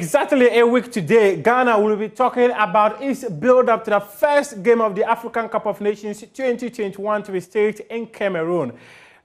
Exactly a week today, Ghana will be talking about its build-up to the first game of the African Cup of Nations 2021 to be staged in Cameroon.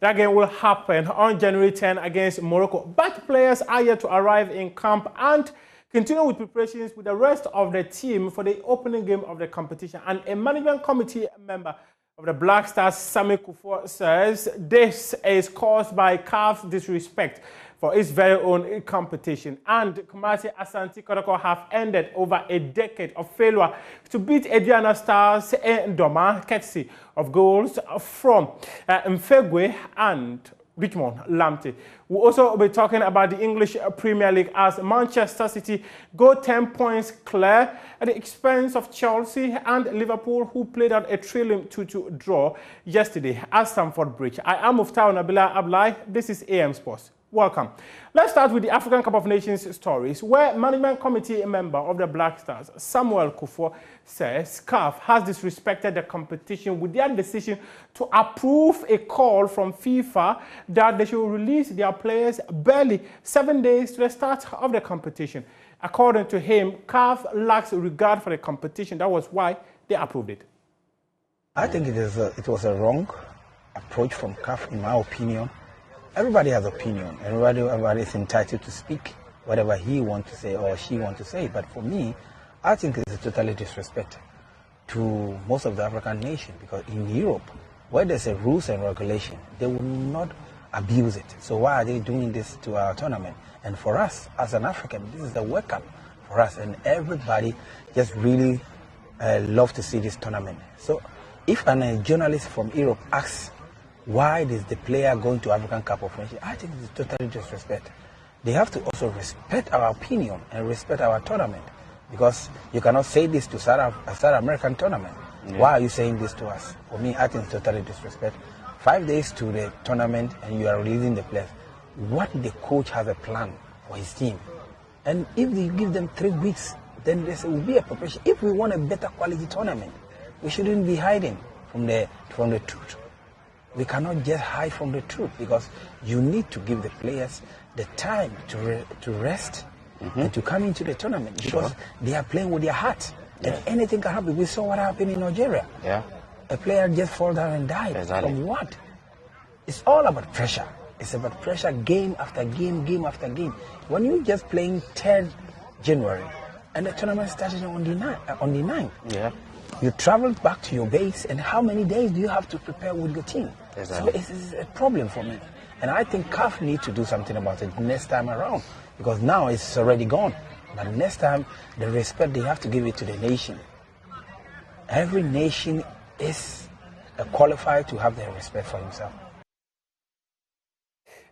That game will happen on January 10 against Morocco. But players are yet to arrive in camp and continue with preparations with the rest of the team for the opening game of the competition. And a management committee member of the Black Stars, Kuffuor, says this is caused by CAF's disrespect for its very own competition. And Kumasi Asante Kotoko have ended over a decade of failure to beat Adriana Stars in Doma, courtesy of goals from Mfegwe and Richmond Lamptey. We'll also be talking about the English Premier League as Manchester City go 10 points clear at the expense of Chelsea and Liverpool, who played out a thrilling 2-2 draw yesterday at Stamford Bridge. I am Muftau Nabila Ablai. This is AM Sports. Welcome. Let's start with the African Cup of Nations stories, where management committee member of the Black Stars, Kuffuor, says CAF has disrespected the competition with their decision to approve a call from FIFA that they should release their players barely 7 days to the start of the competition. According to him, CAF lacks regard for the competition. That was why they approved it. I think it was a wrong approach from CAF, in my opinion. Everybody has opinion. Everybody is entitled to speak whatever he wants to say or she wants to say. But for me, I think it's a totally disrespect to most of the African nations, because in Europe, where there's a rules and regulation, they will not abuse it. So why are they doing this to our tournament? And for us, as an African, this is a wake-up for us. And everybody just really love to see this tournament. So if a journalist from Europe asks, why is the player going to African Cup of Nations? I think it's totally disrespect. They have to also respect our opinion and respect our tournament, because you cannot say this to a South American tournament. Yeah. Why are you saying this to us? For me, I think it's totally disrespect. 5 days to the tournament and you are releasing the players. What the coach has a plan for his team. And if they give them 3 weeks, then there will be a preparation. If we want a better quality tournament, we shouldn't be hiding from the truth. We cannot just hide from the truth, because you need to give the players the time to rest and to come into the tournament, because they are playing with their heart. Yeah. And anything can happen. We saw what happened in Nigeria. Yeah. A player just fall down and died. Exactly. From what? It's all about pressure. It's about pressure, game after game, game after game. When you're just playing 10th January and the tournament started on the 9th, yeah. You travel back to your base, and how many days do you have to prepare with your team? Exactly. So it's a problem for me. And I think CAF needs to do something about it next time around, because now it's already gone. But next time, the respect, they have to give it to the nation. Every nation is qualified to have their respect for himself.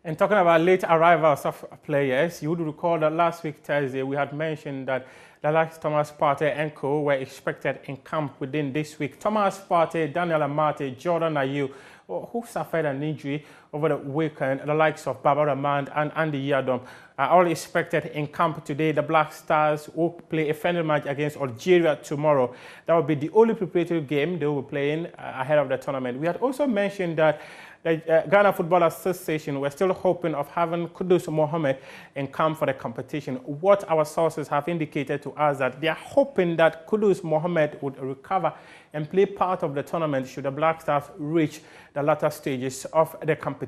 And talking about late arrivals of players, you would recall that last week, Thursday, we had mentioned that the likes Thomas Partey and co were expected in camp within this week. Thomas Partey, Daniel Amate, Jordan Ayew, who suffered an injury over the weekend, the likes of Baba Rahman and Andy Yadom, are all expected in camp today. The Black Stars will play a final match against Algeria tomorrow. That will be the only preparatory game they will be playing ahead of the tournament. We had also mentioned that the Ghana Football Association were still hoping of having Kudus Mohammed in camp for the competition. What our sources have indicated to us that they are hoping that Kudus Mohammed would recover and play part of the tournament should the Black Stars reach the latter stages of the competition.